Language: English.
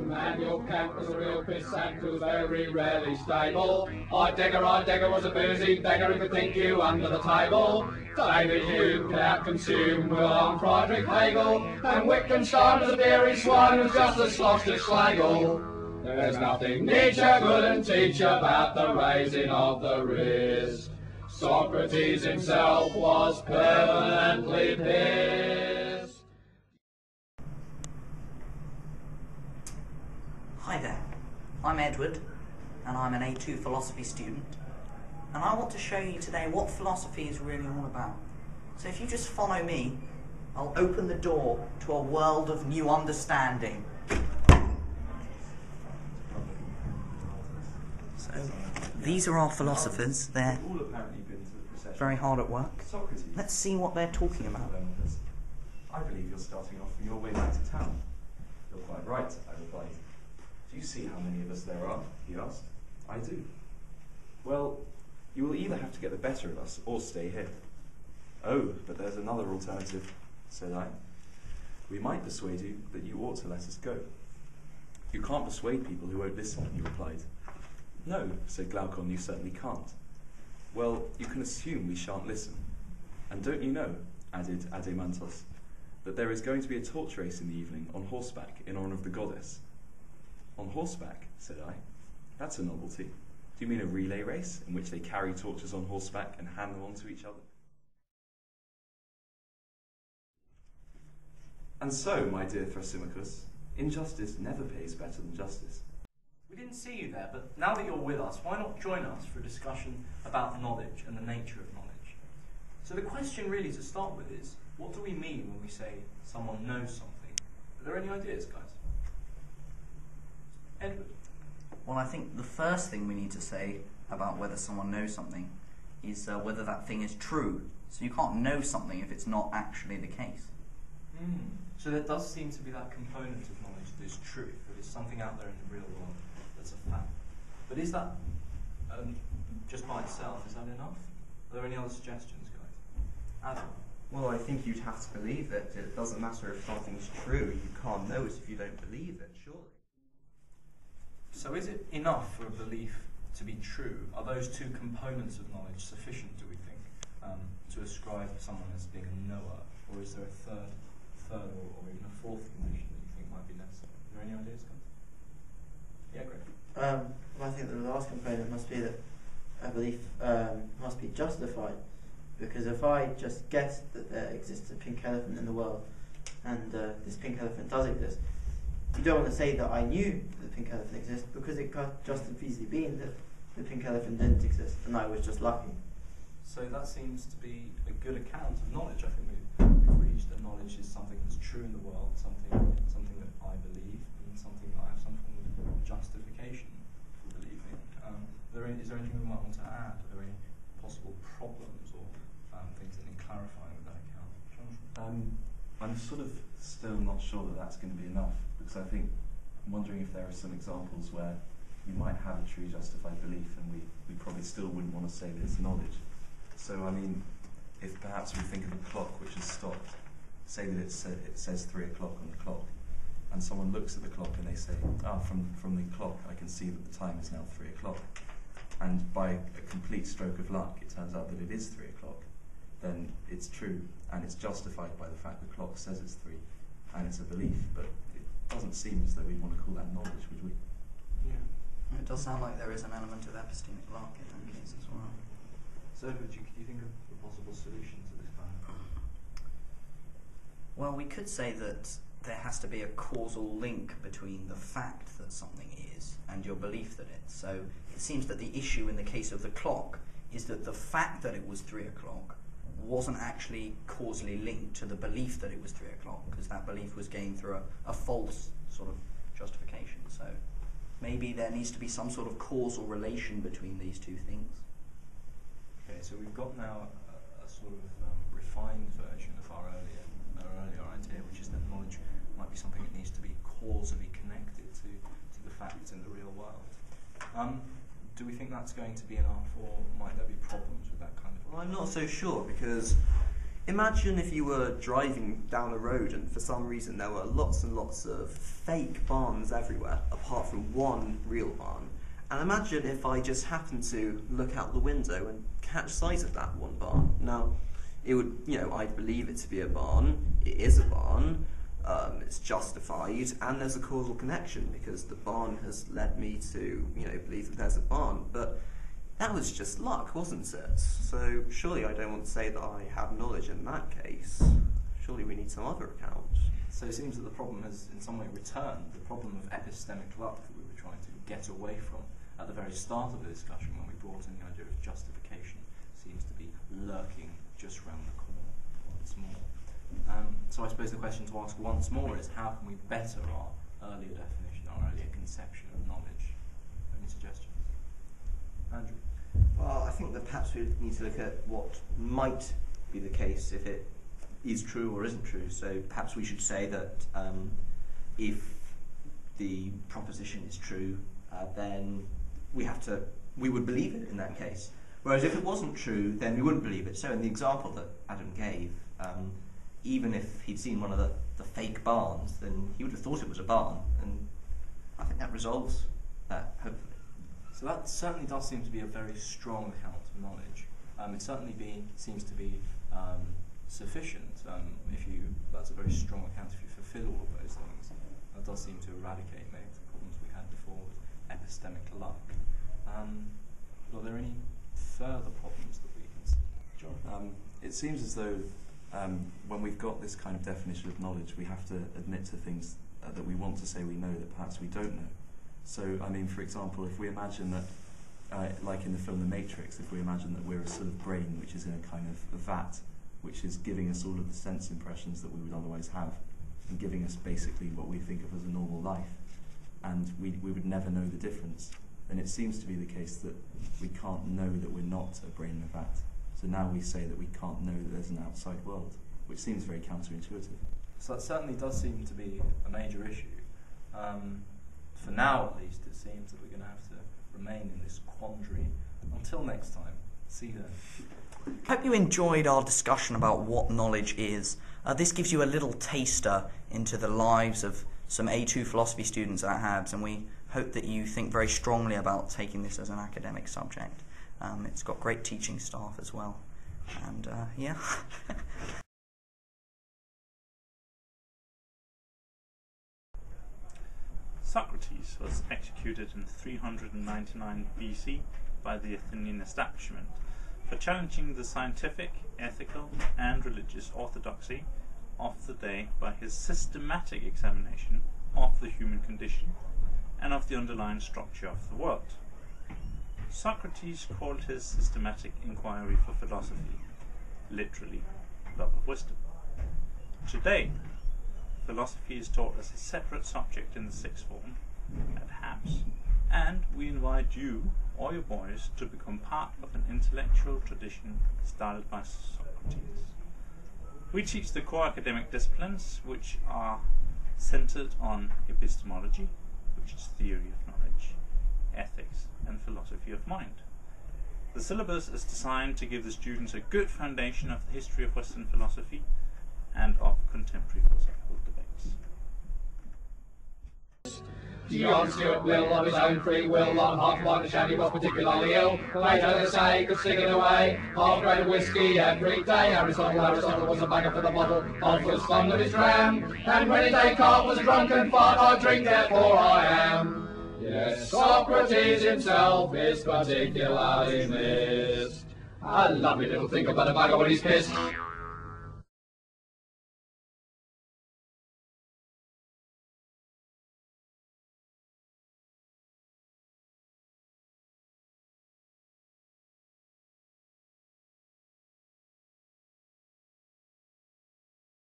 Manuel Kant was a real pissant who was very rarely stable. Odd digger was a boozy beggar who could think you under the table. David Hume could out-consume Wilhelm Friedrich Hegel, and Wittgenstein was a beery swine who's just as sloshed as Schlegel. There's nothing Nietzsche couldn't teach about the raising of the wrist. Socrates himself was permanently pissed. Hi there, I'm Edward, and I'm an A2 philosophy student, and I want to show you today what philosophy is really all about. So if you just follow me, I'll open the door to a world of new understanding. So these are our philosophers. They're very hard at work. Let's see what they're talking about. I believe you're starting off from your way back to town. You're quite right, I replied. Do you see how many of us there are? He asked. I do. Well, you will either have to get the better of us or stay here. Oh, but there's another alternative, said I. We might persuade you that you ought to let us go. You can't persuade people who won't listen, he replied. No, said Glaucon, you certainly can't. Well, you can assume we shan't listen. And don't you know, added Adeimantos, that there is going to be a torch race in the evening on horseback in honour of the goddess? On horseback, said I. That's a novelty. Do you mean a relay race in which they carry torches on horseback and hand them on to each other? And so, my dear Thrasymachus, injustice never pays better than justice. We didn't see you there, but now that you're with us, why not join us for a discussion about knowledge and the nature of knowledge? So the question really to start with is, what do we mean when we say someone knows something? Are there any ideas, guys? Edward? Well, I think the first thing we need to say about whether someone knows something is whether that thing is true. So you can't know something if it's not actually the case. So there does seem to be that component of knowledge that is truth, that is something out there in the real world that's a fact. But is that, just by itself, is that enough? Are there any other suggestions, guys? Adam? Well, I think you'd have to believe it. It doesn't matter if something's true. You can't know it if you don't believe it, surely. So is it enough for a belief to be true? Are those two components of knowledge sufficient, do we think, to ascribe someone as being a knower? Or is there a third or even a fourth condition that you think might be necessary? Are there any ideas, guys? Yeah, great. Well, I think the last component must be that a belief must be justified. Because if I just guess that there exists a pink elephant in the world, and this pink elephant does exist, you don't want to say that I knew that the pink elephant exists, because it could just as easily been that the pink elephant didn't exist and I was just lucky. So that seems to be a good account of knowledge. I think we've reached that knowledge is something that's true in the world, something that I believe, and something that I have some form of justification for believing. Is there anything we might want to add? Are there any possible problems or things that need clarifying with that account? Jonathan? I'm sort of still not sure that that's going to be enough, because I'm wondering if there are some examples where we might have a true justified belief and we probably still wouldn't want to say that it's knowledge. So, I mean, if perhaps we think of a clock which has stopped, say that it says 3 o'clock on the clock, and someone looks at the clock and they say, from the clock I can see that the time is now 3 o'clock, and by a complete stroke of luck it turns out that it is 3 o'clock, then it's true, and it's justified by the fact the clock says it's 3, and it's a belief, but it doesn't seem as though we'd want to call that knowledge, would we? Yeah. It does sound like there is an element of epistemic luck in that case as well. So, do you think of a possible solution to this kind of? Well, we could say that there has to be a causal link between the fact that something is and your belief that it is. So it seems that the issue in the case of the clock is that the fact that it was 3 o'clock wasn't actually causally linked to the belief that it was 3 o'clock, because that belief was gained through a false sort of justification. So maybe there needs to be some sort of causal relation between these two things. Okay, so we've got now a sort of refined version of our earlier idea, which is that knowledge might be something that needs to be causally connected to the facts in the real world. Do we think that's going to be enough, or might there be problems with that kind of? Well, I'm not so sure, because Imagine if you were driving down a road and for some reason there were lots and lots of fake barns everywhere, apart from one real barn. And imagine if I just happened to look out the window and catch sight of that one barn. Now, it would, I'd believe it to be a barn. It is a barn. It's justified, and there's a causal connection because the barn has led me to, believe that there's a barn. But that was just luck, wasn't it? So surely I don't want to say that I have knowledge in that case. Surely we need some other account. So it seems that the problem has in some way returned, the problem of epistemic luck that we were trying to get away from at the very start of the discussion when we brought in the idea of justification seems to be lurking just round the corner once more. So I suppose the question to ask once more is how can we better our earlier definition, our earlier conception of knowledge? Any suggestions? Andrew? Well, I think that perhaps we need to look at what might be the case if it is true or isn't true. So perhaps we should say that if the proposition is true, then we would believe it in that case. Whereas if it wasn't true, then we wouldn't believe it. So in the example that Adam gave, even if he'd seen one of the fake barns, then he would have thought it was a barn, and I think that resolves that, hopefully. So that certainly does seem to be a very strong account of knowledge. It certainly seems to be sufficient. That's a very strong account if you fulfil all of those things. That does seem to eradicate maybe the problems we had before with epistemic luck. Are there any further problems that we can see? John? It seems as though when we've got this kind of definition of knowledge, we have to admit to things that we want to say we know that perhaps we don't know. So, I mean, for example, if we imagine that, like in the film The Matrix, if we imagine that we're a sort of brain which is in a kind of a vat, which is giving us all of the sense impressions that we would otherwise have, and giving us basically what we think of as a normal life, and we would never know the difference, then it seems to be the case that we can't know that we're not a brain in a vat. So now we say that we can't know that there's an outside world, which seems very counterintuitive. So that certainly does seem to be a major issue. For now, at least, it seems that we're going to have to remain in this quandary. Until next time, see you then. Hope you enjoyed our discussion about what knowledge is. This gives you a little taster into the lives of some A2 philosophy students at Habs, and we hope that you think very strongly about taking this as an academic subject. It's got great teaching staff as well, and yeah. Socrates was executed in 399 BC by the Athenian establishment for challenging the scientific, ethical, and religious orthodoxy of the day by his systematic examination of the human condition and of the underlying structure of the world. Socrates called his systematic inquiry for philosophy, literally, love of wisdom. Today, philosophy is taught as a separate subject in the sixth form at Habs, and we invite you or your boys to become part of an intellectual tradition started by Socrates. We teach the core academic disciplines, which are centered on epistemology, which is theory of knowledge, ethics, and philosophy of mind. The syllabus is designed to give the students a good foundation of the history of Western philosophy and of contemporary philosophical debates. Beyond Stuart Will, of his own free will, long half like the shandy was particularly ill. Later they say, could stick it away, half grade of whiskey every day. Aristotle was a bagger for the bottle, half was fond of his dram. And when Descartes was a drunken fart, I drink, therefore I am. Yes, Socrates himself is particularly missed. A lovely little thing about a bagger when he's pissed.